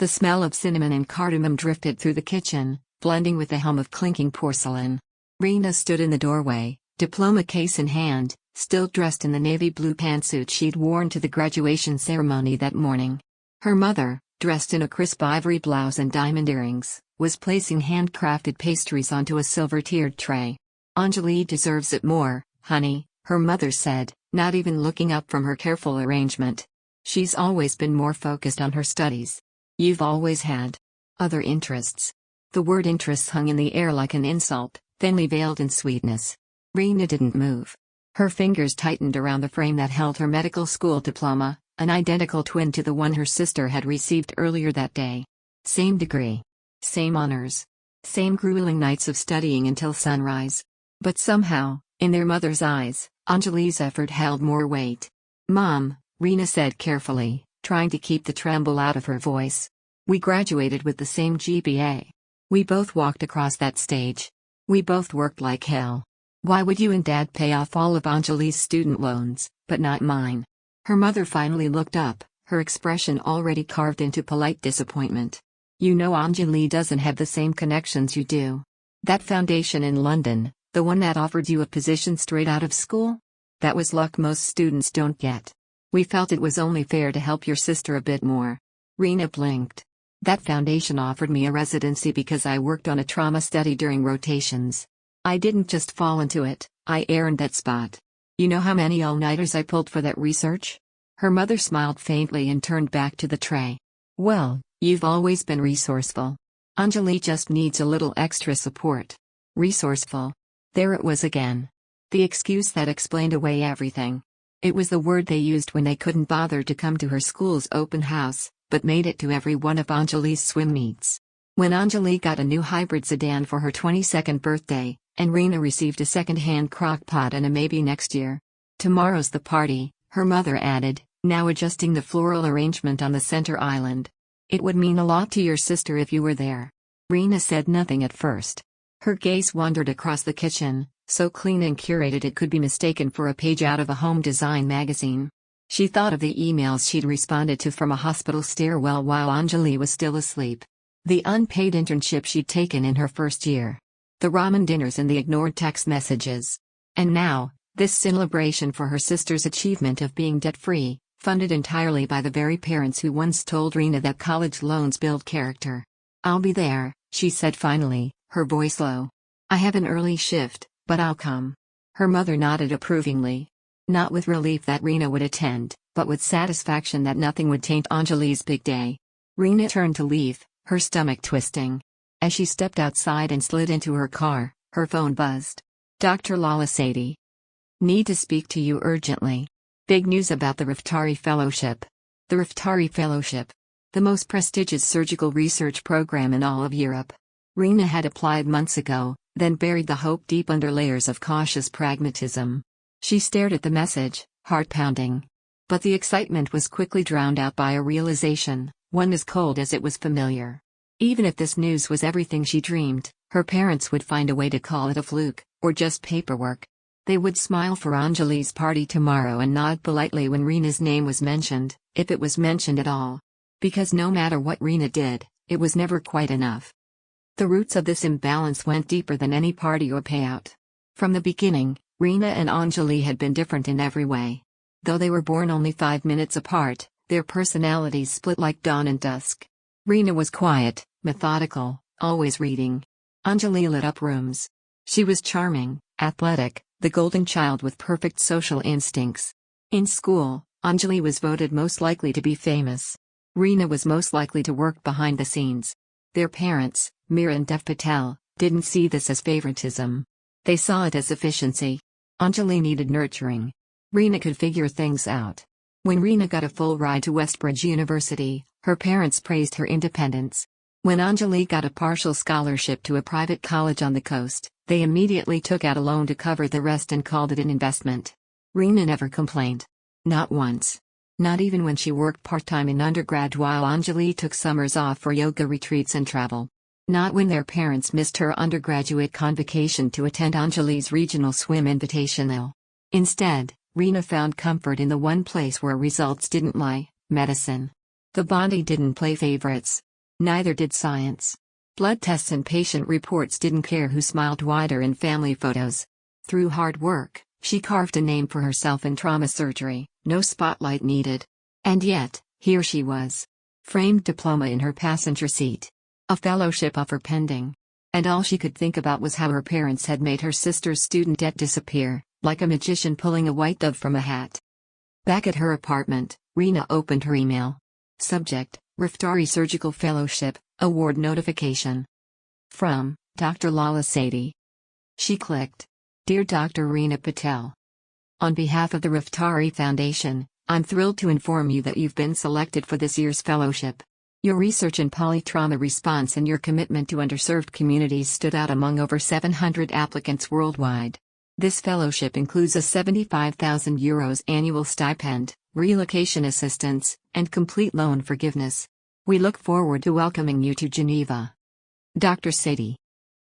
The smell of cinnamon and cardamom drifted through the kitchen, blending with the hum of clinking porcelain. Rina stood in the doorway, diploma case in hand, still dressed in the navy blue pantsuit she'd worn to the graduation ceremony that morning. Her mother, dressed in a crisp ivory blouse and diamond earrings, was placing handcrafted pastries onto a silver-tiered tray. "Anjali deserves it more, honey," her mother said, not even looking up from her careful arrangement. "She's always been more focused on her studies. You've always had other interests." The word interests hung in the air like an insult, thinly veiled in sweetness. Rina didn't move. Her fingers tightened around the frame that held her medical school diploma, an identical twin to the one her sister had received earlier that day. Same degree. Same honors. Same grueling nights of studying until sunrise. But somehow, in their mother's eyes, Anjali's effort held more weight. "Mom," Rina said carefully, trying to keep the tremble out of her voice. "We graduated with the same GPA. We both walked across that stage. We both worked like hell. Why would you and Dad pay off all of Anjali's student loans, but not mine?" Her mother finally looked up, her expression already carved into polite disappointment. "You know Anjali doesn't have the same connections you do. That foundation in London, the one that offered you a position straight out of school? That was luck most students don't get. We felt it was only fair to help your sister a bit more." Rina blinked. "That foundation offered me a residency because I worked on a trauma study during rotations. I didn't just fall into it, I earned that spot. You know how many all-nighters I pulled for that research?" Her mother smiled faintly and turned back to the tray. "Well, you've always been resourceful. Anjali just needs a little extra support." Resourceful. There it was again. The excuse that explained away everything. It was the word they used when they couldn't bother to come to her school's open house, but made it to every one of Anjali's swim meets. When Anjali got a new hybrid sedan for her 22nd birthday, and Rina received a second-hand crock pot and a maybe next year. "Tomorrow's the party," her mother added, now adjusting the floral arrangement on the center island. "It would mean a lot to your sister if you were there." Rina said nothing at first. Her gaze wandered across the kitchen, so clean and curated it could be mistaken for a page out of a home design magazine. She thought of the emails she'd responded to from a hospital stairwell while Anjali was still asleep. The unpaid internship she'd taken in her first year. The ramen dinners and the ignored text messages. And now, this celebration for her sister's achievement of being debt-free, funded entirely by the very parents who once told Rina that college loans build character. "I'll be there," she said finally, her voice low. "I have an early shift, but I'll come." Her mother nodded approvingly. Not with relief that Rina would attend, but with satisfaction that nothing would taint Anjali's big day. Rina turned to leave, her stomach twisting. As she stepped outside and slid into her car, her phone buzzed. "Dr. Lala Sadie. Need to speak to you urgently. Big news about the Raftari Fellowship." The Raftari Fellowship. The most prestigious surgical research program in all of Europe. Rina had applied months ago, then buried the hope deep under layers of cautious pragmatism. She stared at the message, heart pounding. But the excitement was quickly drowned out by a realization, one as cold as it was familiar. Even if this news was everything she dreamed, her parents would find a way to call it a fluke, or just paperwork. They would smile for Anjali's party tomorrow and nod politely when Rina's name was mentioned, if it was mentioned at all. Because no matter what Rina did, it was never quite enough. The roots of this imbalance went deeper than any party or payout. From the beginning, Rina and Anjali had been different in every way. Though they were born only 5 minutes apart, their personalities split like dawn and dusk. Rina was quiet, methodical, always reading. Anjali lit up rooms. She was charming, athletic, the golden child with perfect social instincts. In school, Anjali was voted most likely to be famous. Rina was most likely to work behind the scenes. Their parents, Mira and Rina Patel, didn't see this as favoritism. They saw it as efficiency. Anjali needed nurturing. Rina could figure things out. When Rina got a full ride to Westbridge University, her parents praised her independence. When Anjali got a partial scholarship to a private college on the coast, they immediately took out a loan to cover the rest and called it an investment. Rina never complained. Not once. Not even when she worked part-time in undergrad while Anjali took summers off for yoga retreats and travel. Not when their parents missed her undergraduate convocation to attend Anjali's regional swim invitational. Instead, Rina found comfort in the one place where results didn't lie, medicine. The Bondi didn't play favorites. Neither did science. Blood tests and patient reports didn't care who smiled wider in family photos. Through hard work, she carved a name for herself in trauma surgery, no spotlight needed. And yet, here she was. Framed diploma in her passenger seat. A fellowship offer pending. And all she could think about was how her parents had made her sister's student debt disappear, like a magician pulling a white dove from a hat. Back at her apartment, Rina opened her email. Subject: Rooftop Surgical Fellowship, Award Notification. From Dr. Lala Sadie. She clicked. Dear Dr. Rina Patel. On behalf of the Rooftop Foundation, I'm thrilled to inform you that you've been selected for this year's fellowship. Your research in polytrauma response and your commitment to underserved communities stood out among over 700 applicants worldwide. This fellowship includes a €75,000 annual stipend, relocation assistance, and complete loan forgiveness. We look forward to welcoming you to Geneva. Dr. Sadie.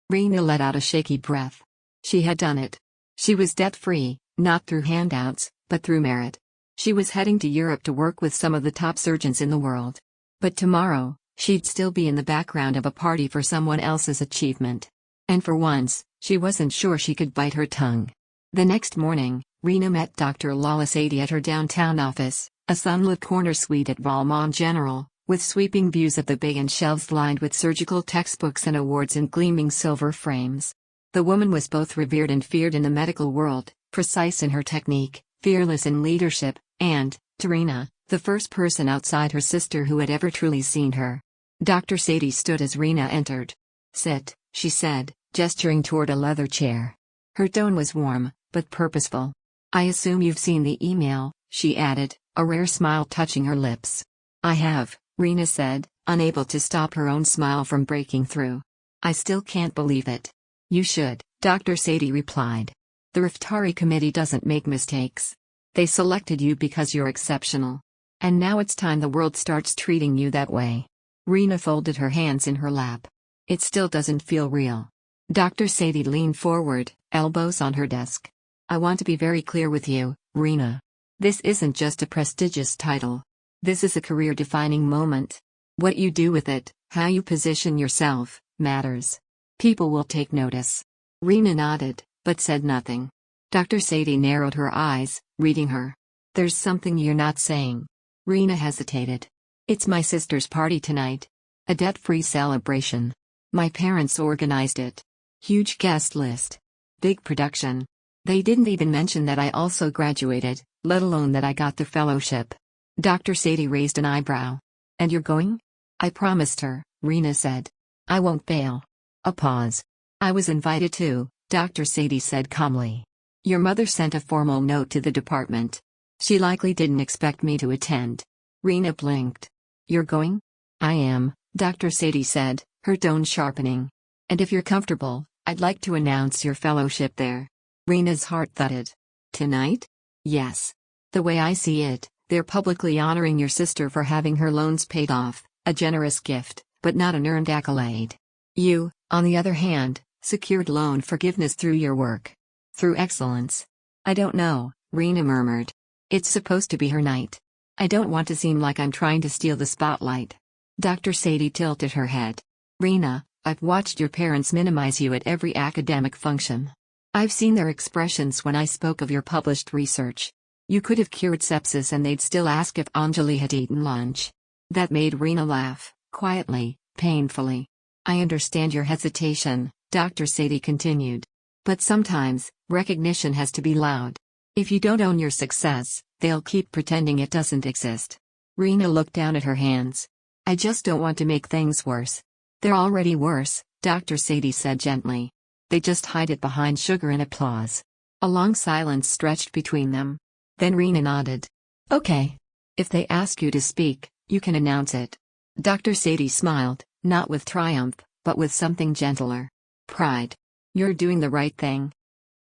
Rina let out a shaky breath. She had done it. She was debt-free, not through handouts, but through merit. She was heading to Europe to work with some of the top surgeons in the world. But tomorrow, she'd still be in the background of a party for someone else's achievement. And for once, she wasn't sure she could bite her tongue. The next morning, Rina met Dr. Lala Sadie at her downtown office, a sunlit corner suite at Valmont General, with sweeping views of the bay and shelves lined with surgical textbooks and awards in gleaming silver frames. The woman was both revered and feared in the medical world, precise in her technique, fearless in leadership, and, to Rina, the first person outside her sister who had ever truly seen her. Dr. Sadie stood as Rina entered. Sit, she said, gesturing toward a leather chair. Her tone was warm, but purposeful. I assume you've seen the email, she added, a rare smile touching her lips. I have, Rina said, unable to stop her own smile from breaking through. I still can't believe it. You should, Dr. Sadie replied. The Rooftop committee doesn't make mistakes. They selected you because you're exceptional. And now it's time the world starts treating you that way. Rina folded her hands in her lap. It still doesn't feel real. Dr. Sadie leaned forward, elbows on her desk. I want to be very clear with you, Rina. This isn't just a prestigious title. This is a career-defining moment. What you do with it, how you position yourself, matters. People will take notice. Rina nodded, but said nothing. Dr. Sadie narrowed her eyes, reading her. There's something you're not saying. Rina hesitated. It's my sister's party tonight. A debt-free celebration. My parents organized it. Huge guest list. Big production. They didn't even mention that I also graduated, let alone that I got the fellowship. Dr. Sadie raised an eyebrow. And you're going? I promised her, Rina said. I won't bail. A pause. I was invited too, Dr. Sadie said calmly. Your mother sent a formal note to the department. She likely didn't expect me to attend. Rina blinked. You're going? I am, Dr. Sadie said, her tone sharpening. And if you're comfortable, I'd like to announce your fellowship there. Rina's heart thudded. Tonight? Yes. The way I see it, they're publicly honoring your sister for having her loans paid off, a generous gift, but not an earned accolade. You, on the other hand, secured loan forgiveness through your work. Through excellence. I don't know, Rina murmured. It's supposed to be her night. I don't want to seem like I'm trying to steal the spotlight. Dr. Sadie tilted her head. Rina, I've watched your parents minimize you at every academic function. I've seen their expressions when I spoke of your published research. You could have cured sepsis and they'd still ask if Anjali had eaten lunch. That made Rina laugh, quietly, painfully. I understand your hesitation, Dr. Sadie continued. But sometimes, recognition has to be loud. If you don't own your success, they'll keep pretending it doesn't exist. Rina looked down at her hands. I just don't want to make things worse. They're already worse, Dr. Sadie said gently. They just hide it behind sugar and applause. A long silence stretched between them. Then Rina nodded. Okay. If they ask you to speak, you can announce it. Dr. Sadie smiled, not with triumph, but with something gentler. Pride. You're doing the right thing.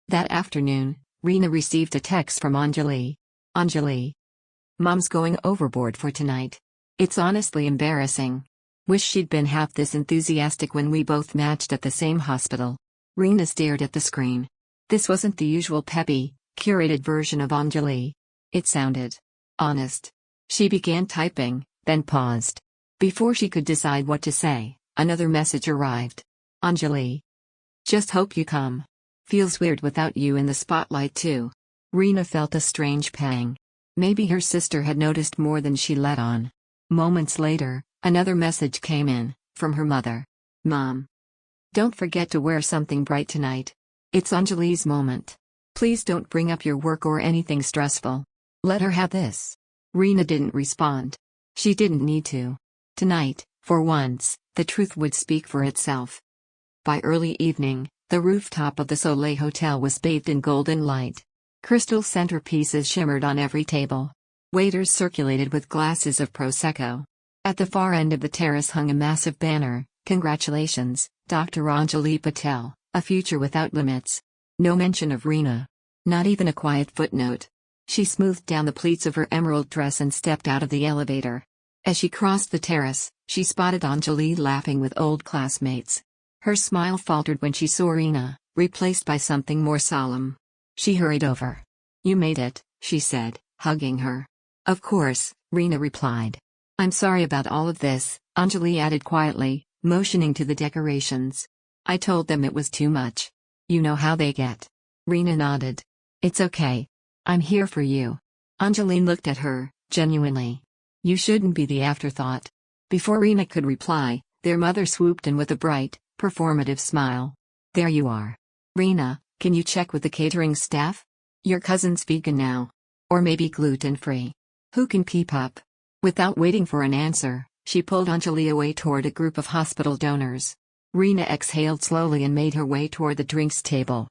That afternoon, Rina received a text from Anjali. Anjali. Mom's going overboard for tonight. It's honestly embarrassing. Wish she'd been half this enthusiastic when we both matched at the same hospital. Rina stared at the screen. This wasn't the usual peppy, curated version of Anjali. It sounded honest. She began typing, then paused. Before she could decide what to say, another message arrived. Anjali. Just hope you come. Feels weird without you in the spotlight too. Rina felt a strange pang. Maybe her sister had noticed more than she let on. Moments later, another message came in, from her mother. Mom. Don't forget to wear something bright tonight. It's Anjali's moment. Please don't bring up your work or anything stressful. Let her have this. Rina didn't respond. She didn't need to. Tonight, for once, the truth would speak for itself. By early evening, the rooftop of the Soleil Hotel was bathed in golden light. Crystal centerpieces shimmered on every table. Waiters circulated with glasses of Prosecco. At the far end of the terrace hung a massive banner, "Congratulations, Dr. Anjali Patel, a future without limits." No mention of Rina. Not even a quiet footnote. She smoothed down the pleats of her emerald dress and stepped out of the elevator. As she crossed the terrace, she spotted Anjali laughing with old classmates. Her smile faltered when she saw Rina, replaced by something more solemn. She hurried over. "You made it," she said, hugging her. "Of course," Rina replied. "I'm sorry about all of this," Anjali added quietly, motioning to the decorations. "I told them it was too much. You know how they get." Rina nodded. "It's okay. I'm here for you." Anjali looked at her, genuinely. "You shouldn't be the afterthought." Before Rina could reply, their mother swooped in with a bright, performative smile. "There you are. Rina, can you check with the catering staff? Your cousin's vegan now. Or maybe gluten-free. Who can keep up?" Without waiting for an answer, she pulled Anjali away toward a group of hospital donors. Rina exhaled slowly and made her way toward the drinks table.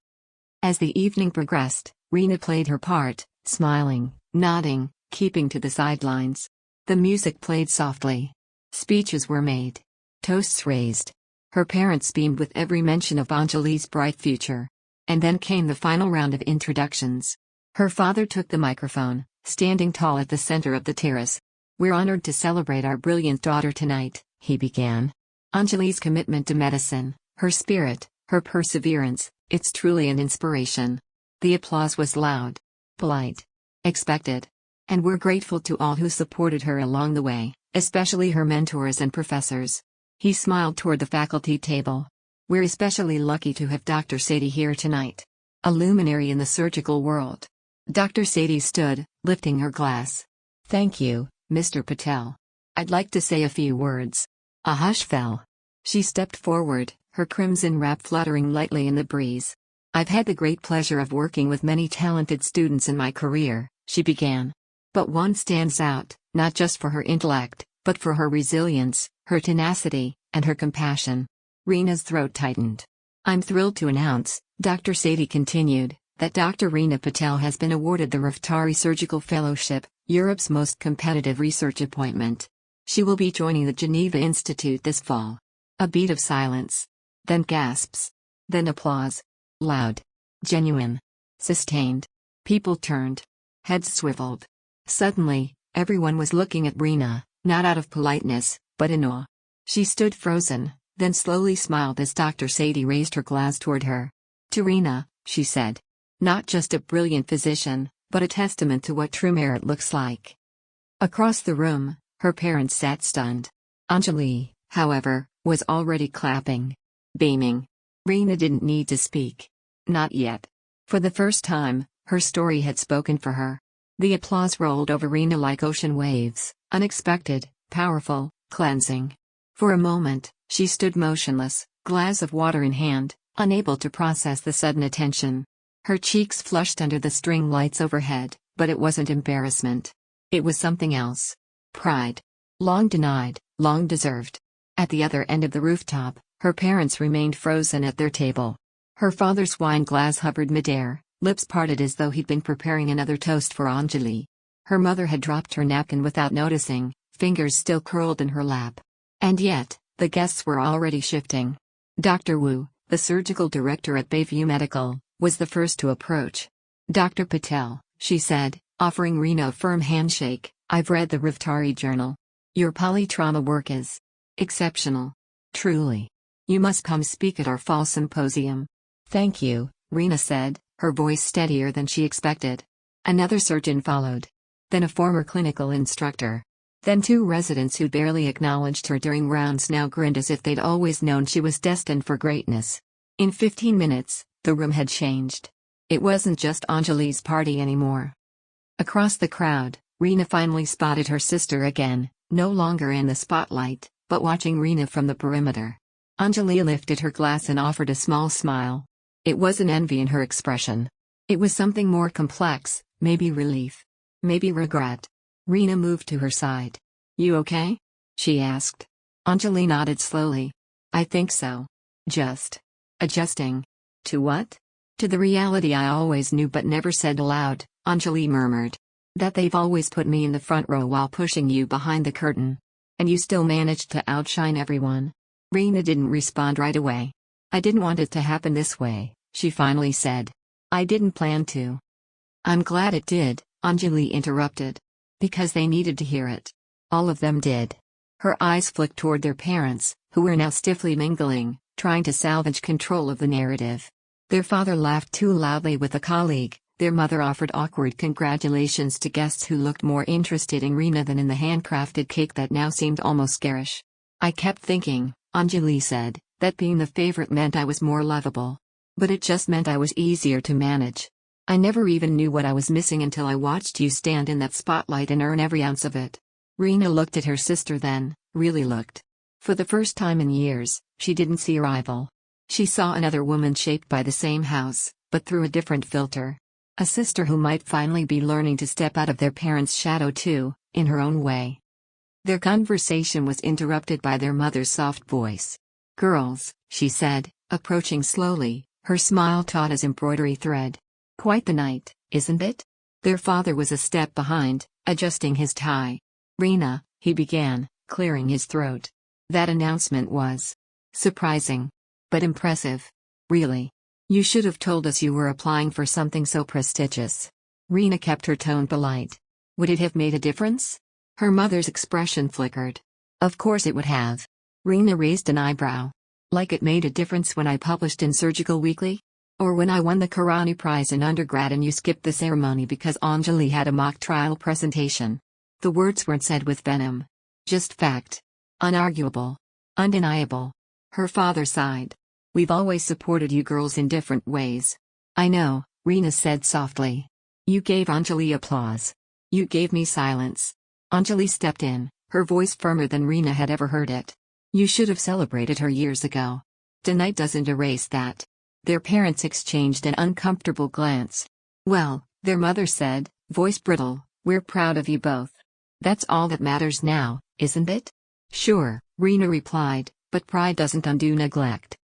As the evening progressed, Rina played her part, smiling, nodding, keeping to the sidelines. The music played softly. Speeches were made. Toasts raised. Her parents beamed with every mention of Anjali's bright future. And then came the final round of introductions. Her father took the microphone, standing tall at the center of the terrace. "We're honored to celebrate our brilliant daughter tonight," he began. "Anjali's commitment to medicine, her spirit, her perseverance, it's truly an inspiration." The applause was loud, polite, expected. "And we're grateful to all who supported her along the way, especially her mentors and professors." He smiled toward the faculty table. "We're especially lucky to have Dr. Sadie here tonight. A luminary in the surgical world." Dr. Sadie stood, lifting her glass. "Thank you, Mr. Patel. I'd like to say a few words." A hush fell. She stepped forward, her crimson wrap fluttering lightly in the breeze. "I've had the great pleasure of working with many talented students in my career," she began. "But one stands out, not just for her intellect, but for her resilience, her tenacity, and her compassion." Rina's throat tightened. "I'm thrilled to announce," Dr. Sadie continued, "that Dr. Rina Patel has been awarded the Rooftop Surgical Fellowship, Europe's most competitive research appointment. She will be joining the Geneva Institute this fall." A beat of silence. Then gasps. Then applause. Loud. Genuine. Sustained. People turned. Heads swiveled. Suddenly, everyone was looking at Rina, not out of politeness, but in awe. She stood frozen, then slowly smiled as Dr. Sadie raised her glass toward her. "To Rina," she said. "Not just a brilliant physician, but a testament to what true merit looks like." Across the room, her parents sat stunned. Anjali, however, was already clapping. Beaming. Rina didn't need to speak. Not yet. For the first time, her story had spoken for her. The applause rolled over Rina like ocean waves, unexpected, powerful, cleansing. For a moment, she stood motionless, glass of water in hand, unable to process the sudden attention. Her cheeks flushed under the string lights overhead, but it wasn't embarrassment. It was something else. Pride. Long denied, long deserved. At the other end of the rooftop, her parents remained frozen at their table. Her father's wine glass hovered midair, lips parted as though he'd been preparing another toast for Anjali. Her mother had dropped her napkin without noticing, fingers still curled in her lap. And yet, the guests were already shifting. Dr. Wu, the surgical director at Bayview Medical, was the first to approach. "Dr. Patel," she said, offering Rina a firm handshake, "I've read the Rooftop Journal. Your polytrauma work is exceptional. Truly. You must come speak at our fall symposium." "Thank you," Rina said, her voice steadier than she expected. Another surgeon followed. Then a former clinical instructor. Then two residents who barely acknowledged her during rounds now grinned as if they'd always known she was destined for greatness. In 15 minutes, the room had changed. It wasn't just Anjali's party anymore. Across the crowd, Rina finally spotted her sister again, no longer in the spotlight, but watching Rina from the perimeter. Anjali lifted her glass and offered a small smile. It wasn't envy in her expression. It was something more complex, maybe relief. Maybe regret. Rina moved to her side. "You okay?" she asked. Anjali nodded slowly. "I think so. Just adjusting." "To what?" "To the reality I always knew but never said aloud," Anjali murmured. "That they've always put me in the front row while pushing you behind the curtain. And you still managed to outshine everyone." Rina didn't respond right away. "I didn't want it to happen this way," she finally said. "I didn't plan to." "I'm glad it did," Anjali interrupted. "Because they needed to hear it. All of them did." Her eyes flicked toward their parents, who were now stiffly mingling, trying to salvage control of the narrative. Their father laughed too loudly with a colleague, their mother offered awkward congratulations to guests who looked more interested in Rina than in the handcrafted cake that now seemed almost garish. "I kept thinking," Anjali said, "that being the favorite meant I was more lovable. But it just meant I was easier to manage. I never even knew what I was missing until I watched you stand in that spotlight and earn every ounce of it." Rina looked at her sister then, really looked. For the first time in years, she didn't see a rival. She saw another woman shaped by the same house, but through a different filter. A sister who might finally be learning to step out of their parents' shadow too, in her own way. Their conversation was interrupted by their mother's soft voice. "Girls," she said, approaching slowly, her smile taut as embroidery thread. "Quite the night, isn't it?" Their father was a step behind, adjusting his tie. "Rina," he began, clearing his throat. "That announcement was surprising. But impressive. Really. You should have told us you were applying for something so prestigious." Rina kept her tone polite. "Would it have made a difference?" Her mother's expression flickered. "Of course it would have." Rina raised an eyebrow. "Like it made a difference when I published in Surgical Weekly? Or when I won the Karate prize in undergrad and you skipped the ceremony because Anjali had a mock trial presentation?" The words weren't said with venom. Just fact. Unarguable. Undeniable. Her father sighed. "We've always supported you girls in different ways." "I know," Rina said softly. "You gave Anjali applause. You gave me silence." Anjali stepped in, her voice firmer than Rina had ever heard it. "You should have celebrated her years ago. Tonight doesn't erase that." Their parents exchanged an uncomfortable glance. "Well," their mother said, voice brittle, "we're proud of you both. That's all that matters now, isn't it?" "Sure," Rina replied, "but pride doesn't undo neglect."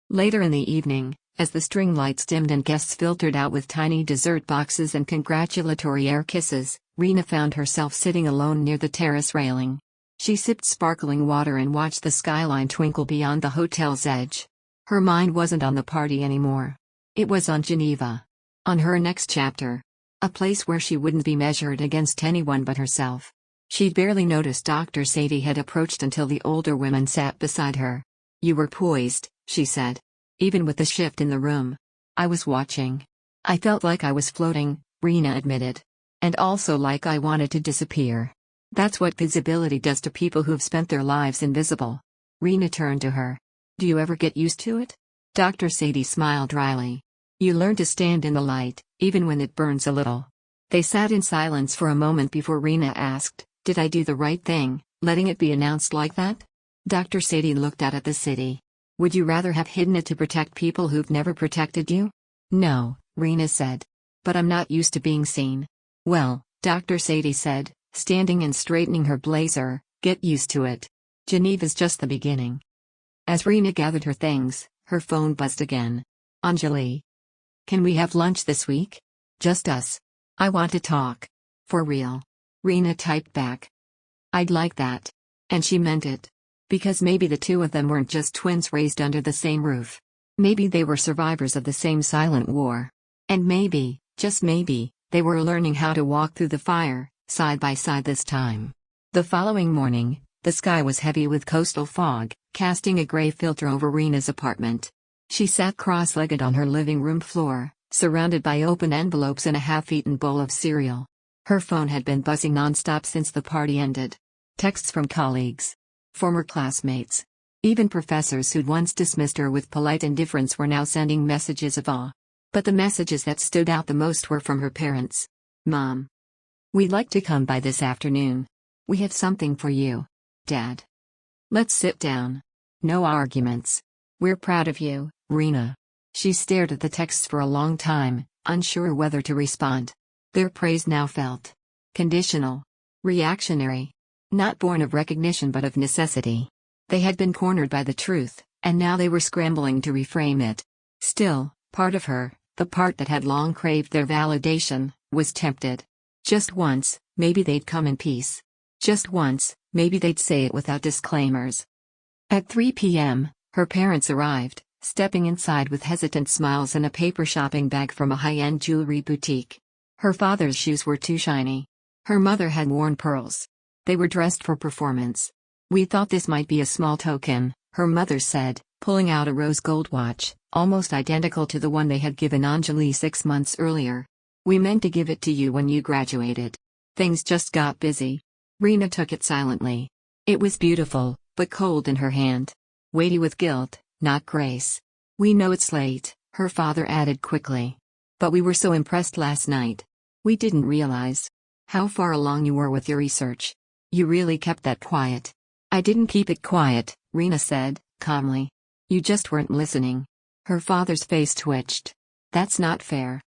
Later in the evening, as the string lights dimmed and guests filtered out with tiny dessert boxes and congratulatory air kisses, Rina found herself sitting alone near the terrace railing. She sipped sparkling water and watched the skyline twinkle beyond the hotel's edge. Her mind wasn't on the party anymore. It was on Geneva. On her next chapter. A place where she wouldn't be measured against anyone but herself. She'd barely noticed Dr. Sadie had approached until the older women sat beside her. "You were poised," she said. "Even with the shift in the room." "I was watching. I felt like I was floating," Rina admitted. "And also like I wanted to disappear. That's what visibility does to people who've spent their lives invisible." Rina turned to her. "Do you ever get used to it?" Dr. Sadie smiled dryly. "You learn to stand in the light, even when it burns a little." They sat in silence for a moment before Rina asked, "Did I do the right thing, letting it be announced like that?" Dr. Sadie looked out at the city. "Would you rather have hidden it to protect people who've never protected you?" "No," Rina said. "But I'm not used to being seen." "Well," Dr. Sadie said, standing and straightening her blazer, "get used to it. Geneva's just the beginning." As Rina gathered her things, her phone buzzed again. "Anjali. Can we have lunch this week? Just us. I want to talk. For real." Rina typed back. "I'd like that." And she meant it. Because maybe the two of them weren't just twins raised under the same roof. Maybe they were survivors of the same silent war. And maybe, just maybe, they were learning how to walk through the fire, side by side this time. The following morning, the sky was heavy with coastal fog, casting a gray filter over Rina's apartment. She sat cross-legged on her living room floor, surrounded by open envelopes and a half-eaten bowl of cereal. Her phone had been buzzing non-stop since the party ended. Texts from colleagues, former classmates. Even professors who'd once dismissed her with polite indifference were now sending messages of awe. But the messages that stood out the most were from her parents. Mom. We'd like to come by this afternoon. We have something for you. Dad. Let's sit down. No arguments. We're proud of you, Rina. She stared at the texts for a long time, unsure whether to respond. Their praise now felt conditional. Reactionary. Not born of recognition but of necessity. They had been cornered by the truth, and now they were scrambling to reframe it. Still, part of her, the part that had long craved their validation, was tempted. Just once, maybe they'd come in peace. Just once, maybe they'd say it without disclaimers. At 3 p.m., her parents arrived, stepping inside with hesitant smiles and a paper shopping bag from a high-end jewelry boutique. Her father's shoes were too shiny. Her mother had worn pearls. They were dressed for performance. We thought this might be a small token, her mother said, pulling out a rose gold watch, almost identical to the one they had given Anjali 6 months earlier. We meant to give it to you when you graduated. Things just got busy. Rina took it silently. It was beautiful, but cold in her hand. Weighty with guilt, not grace. We know it's late, her father added quickly. But we were so impressed last night. We didn't realize how far along you were with your research. You really kept that quiet. I didn't keep it quiet, Rina said, calmly. You just weren't listening. Her father's face twitched. That's not fair.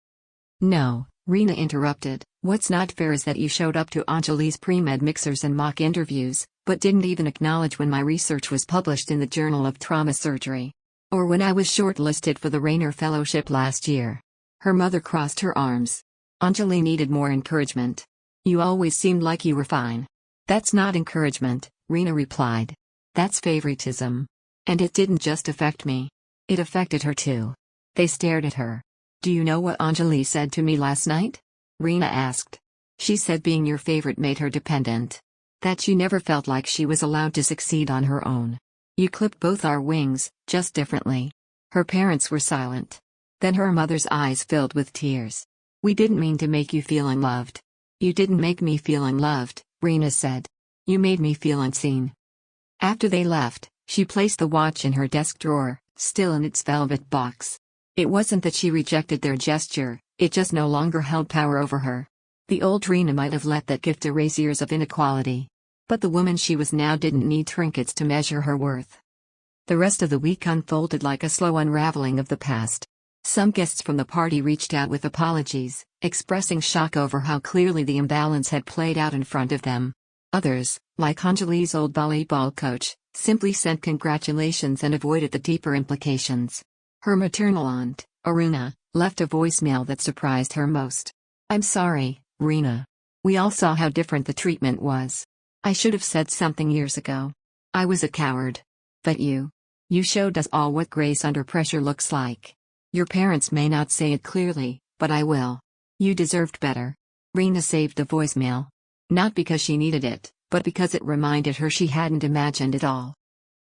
No, Rina interrupted. What's not fair is that you showed up to Anjali's pre-med mixers and mock interviews, but didn't even acknowledge when my research was published in the Journal of Trauma Surgery. Or when I was shortlisted for the Rayner Fellowship last year. Her mother crossed her arms. Anjali needed more encouragement. You always seemed like you were fine. That's not encouragement, Rina replied. That's favoritism. And it didn't just affect me. It affected her too. They stared at her. Do you know what Anjali said to me last night? Rina asked. She said being your favorite made her dependent. That she never felt like she was allowed to succeed on her own. You clipped both our wings, just differently. Her parents were silent. Then her mother's eyes filled with tears. We didn't mean to make you feel unloved. You didn't make me feel unloved, Rina said. You made me feel unseen. After they left, she placed the watch in her desk drawer, still in its velvet box. It wasn't that she rejected their gesture, it just no longer held power over her. The old Rina might have let that gift erase years of inequality. But the woman she was now didn't need trinkets to measure her worth. The rest of the week unfolded like a slow unraveling of the past. Some guests from the party reached out with apologies, expressing shock over how clearly the imbalance had played out in front of them. Others, like Anjali's old volleyball coach, simply sent congratulations and avoided the deeper implications. Her maternal aunt, Aruna, left a voicemail that surprised her most. I'm sorry, Rina. We all saw how different the treatment was. I should have said something years ago. I was a coward. But you showed us all what grace under pressure looks like. Your parents may not say it clearly, but I will. You deserved better. Rina saved the voicemail. Not because she needed it, but because it reminded her she hadn't imagined it all.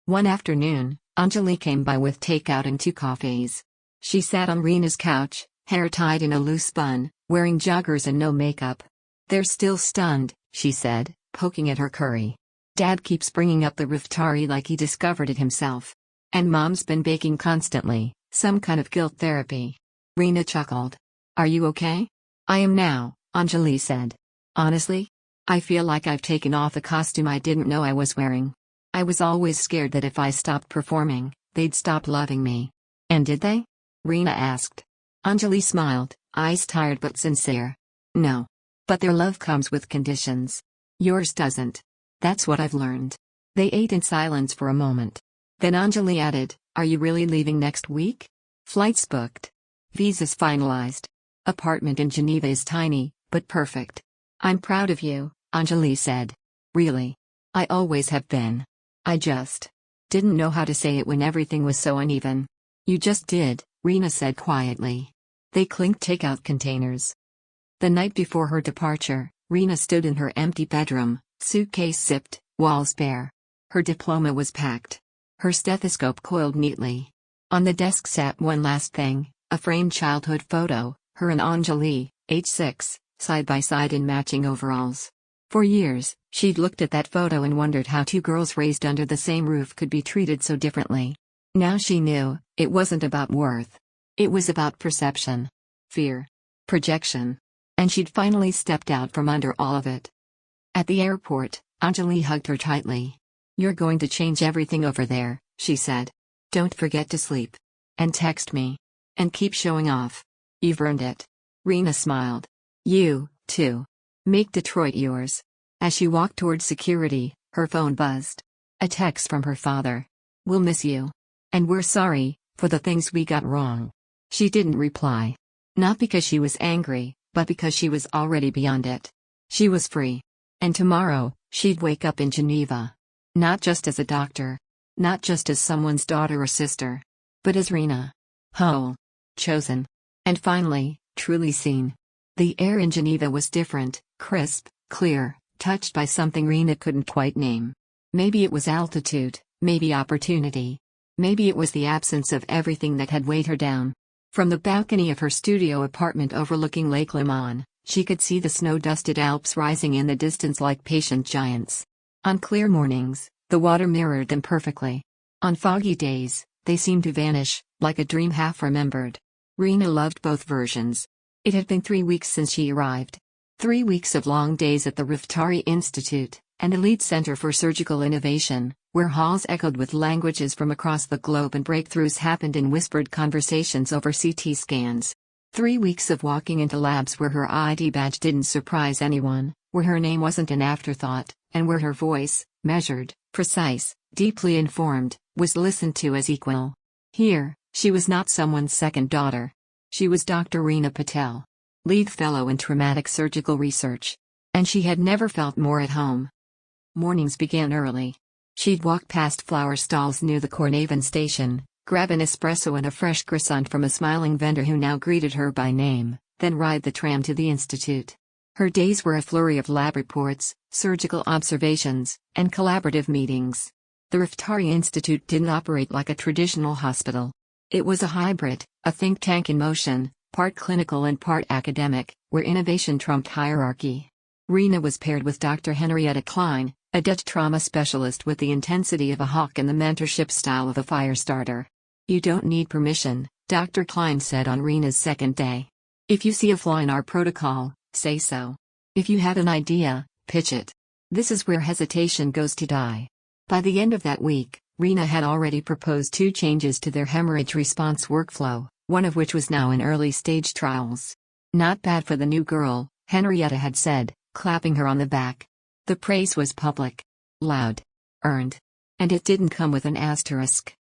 One afternoon, Anjali came by with takeout and 2 coffees. She sat on Rina's couch, hair tied in a loose bun, wearing joggers and no makeup. They're still stunned, she said, poking at her curry. Dad keeps bringing up the rooftop like he discovered it himself. And Mom's been baking constantly, some kind of guilt therapy. Rina chuckled. Are you okay? I am now, Anjali said. Honestly? I feel like I've taken off a costume I didn't know I was wearing. I was always scared that if I stopped performing, they'd stop loving me. And did they? Rina asked. Anjali smiled, eyes tired but sincere. No. But their love comes with conditions. Yours doesn't. That's what I've learned. They ate in silence for a moment. Then Anjali added, Are you really leaving next week? Flights booked. Visas finalized. Apartment in Geneva is tiny, but perfect. I'm proud of you, Anjali said. Really. I always have been. I just didn't know how to say it when everything was so uneven. You just did, Rina said quietly. They clinked takeout containers. The night before her departure, Rina stood in her empty bedroom, suitcase zipped, walls bare. Her diploma was packed. Her stethoscope coiled neatly. On the desk sat one last thing, a framed childhood photo, her and Anjali, age 6, side by side in matching overalls. For years, she'd looked at that photo and wondered how two girls raised under the same roof could be treated so differently. Now she knew, it wasn't about worth. It was about perception. Fear. Projection. And she'd finally stepped out from under all of it. At the airport, Anjali hugged her tightly. "You're going to change everything over there," she said. "Don't forget to sleep. And text me. And keep showing off. You've earned it." Rina smiled. "You, too. Make Detroit yours." As she walked toward security, her phone buzzed. A text from her father. "We'll miss you. And we're sorry for the things we got wrong." She didn't reply. Not because she was angry, but because she was already beyond it. She was free. And tomorrow, she'd wake up in Geneva. Not just as a doctor. Not just as someone's daughter or sister. But as Rina. Whole. Chosen. And finally, truly seen. The air in Geneva was different, crisp, clear, touched by something Rina couldn't quite name. Maybe it was altitude, maybe opportunity. Maybe it was the absence of everything that had weighed her down. From the balcony of her studio apartment overlooking Lake Léman, she could see the snow-dusted Alps rising in the distance like patient giants. On clear mornings, the water mirrored them perfectly. On foggy days, they seemed to vanish, like a dream half-remembered. Rina loved both versions. It had been 3 weeks since she arrived. 3 weeks of long days at the rooftop Institute, an elite center for surgical innovation, where halls echoed with languages from across the globe and breakthroughs happened in whispered conversations over CT scans. 3 weeks of walking into labs where her ID badge didn't surprise anyone, where her name wasn't an afterthought, and where her voice, measured, precise, deeply informed, was listened to as equal. Here, she was not someone's second daughter. She was Dr. Rina Patel, lead fellow in traumatic surgical research. And she had never felt more at home. Mornings began early. She'd walk past flower stalls near the Cornavin station, grab an espresso and a fresh croissant from a smiling vendor who now greeted her by name, then ride the tram to the institute. Her days were a flurry of lab reports, surgical observations, and collaborative meetings. The rooftop Institute didn't operate like a traditional hospital. It was a hybrid, a think tank in motion, part clinical and part academic, where innovation trumped hierarchy. Rina was paired with Dr. Henrietta Klein, a Dutch trauma specialist with the intensity of a hawk and the mentorship style of a fire starter. "You don't need permission," Dr. Klein said on Rina's second day. "If you see a flaw in our protocol, say so. If you have an idea, pitch it. This is where hesitation goes to die." By the end of that week, Rina had already proposed 2 changes to their hemorrhage response workflow, one of which was now in early-stage trials. "Not bad for the new girl," Henrietta had said, clapping her on the back. The praise was public. Loud. Earned. And it didn't come with an asterisk.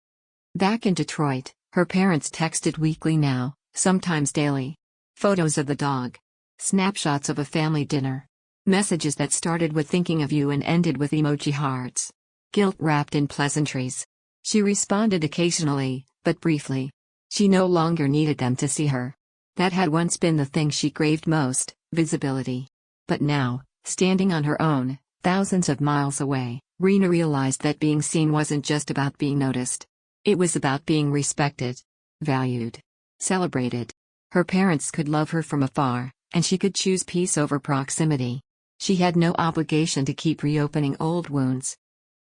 Back in Detroit, her parents texted weekly now, sometimes daily. Photos of the dog. Snapshots of a family dinner. Messages that started with thinking of you and ended with emoji hearts. Guilt wrapped in pleasantries. She responded occasionally, but briefly. She no longer needed them to see her. That had once been the thing she craved most, visibility. But now, standing on her own, thousands of miles away, Rina realized that being seen wasn't just about being noticed. It was about being respected, valued, celebrated. Her parents could love her from afar, and she could choose peace over proximity. She had no obligation to keep reopening old wounds.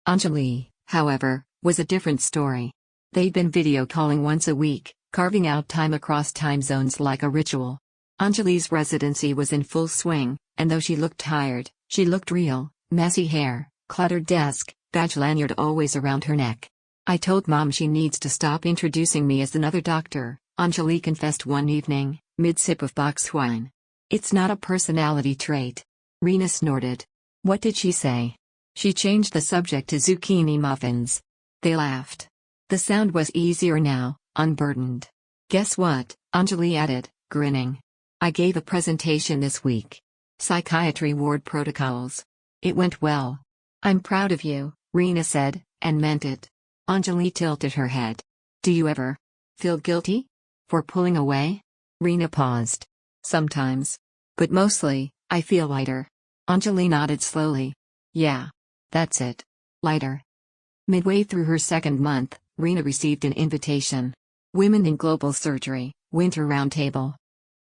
Anjali, however, was a different story. They'd been video calling once a week, carving out time across time zones like a ritual. Anjali's residency was in full swing, and though she looked tired, she looked real. Messy hair, cluttered desk, badge lanyard always around her neck. "I told Mom she needs to stop introducing me as another doctor," Anjali confessed one evening, mid-sip of box wine. "It's not a personality trait." Rina snorted. "What did she say?" She changed the subject to zucchini muffins. They laughed. The sound was easier now, unburdened. "Guess what?" Anjali added, grinning. "I gave a presentation this week. Psychiatry ward protocols. It went well." "I'm proud of you," Rina said, and meant it. Anjali tilted her head. "Do you ever feel guilty for pulling away?" Rina paused. "Sometimes. But mostly, I feel lighter." Anjali nodded slowly. "Yeah. That's it. Lighter." Midway through her second month, Rina received an invitation. Women in Global Surgery, Winter Roundtable.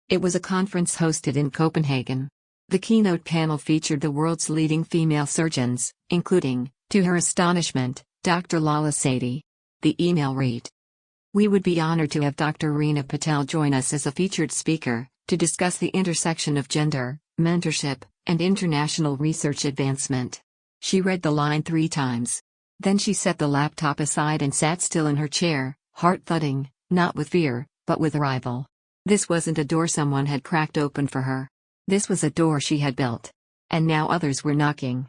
It was a conference hosted in Copenhagen. The keynote panel featured the world's leading female surgeons, including, to her astonishment, Dr. Lala Sadie. The email read: "We would be honored to have Dr. Rina Patel join us as a featured speaker, to discuss the intersection of gender, mentorship, and international research advancement." She read the line 3 times. Then she set the laptop aside and sat still in her chair, heart thudding, not with fear, but with arrival. This wasn't a door someone had cracked open for her. This was a door she had built. And now others were knocking.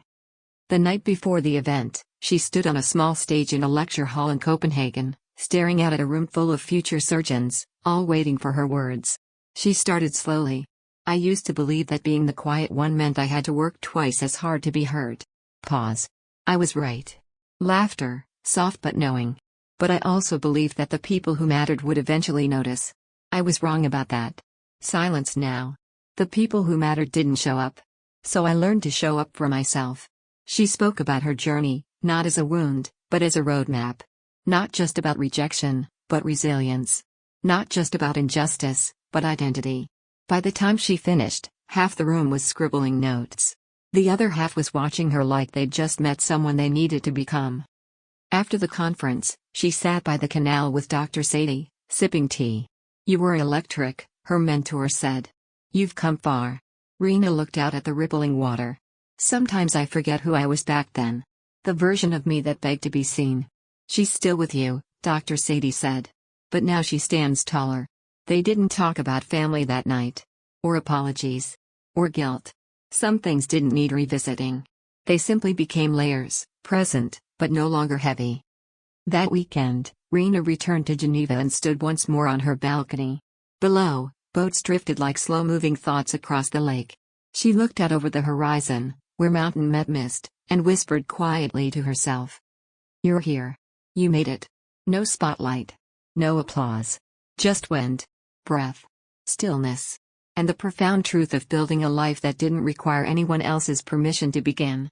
The night before the event, she stood on a small stage in a lecture hall in Copenhagen, staring out at a room full of future surgeons, all waiting for her words. She started slowly. "I used to believe that being the quiet one meant I had to work twice as hard to be heard." Pause. "I was right." Laughter, soft but knowing. "But I also believed that the people who mattered would eventually notice. I was wrong about that." Silence now. The people who mattered didn't show up. So I learned to show up for myself. She spoke about her journey, not as a wound, but as a roadmap. Not just about rejection, but resilience. Not just about injustice, but identity. By the time she finished, half the room was scribbling notes. The other half was watching her like they'd just met someone they needed to become. After the conference, she sat by the canal with Dr. Sadie, sipping tea. "You were electric," her mentor said. "You've come far." Rina looked out at the rippling water. "Sometimes I forget who I was back then. The version of me that begged to be seen." "She's still with you," Dr. Sadie said. "But now she stands taller." They didn't talk about family that night. Or apologies. Or guilt. Some things didn't need revisiting. They simply became layers, present, but no longer heavy. That weekend, Rina returned to Geneva and stood once more on her balcony. Below, boats drifted like slow-moving thoughts across the lake. She looked out over the horizon, where mountain met mist, and whispered quietly to herself. "You're here. You made it." No spotlight. No applause. Just wind. Breath. Stillness. And the profound truth of building a life that didn't require anyone else's permission to begin.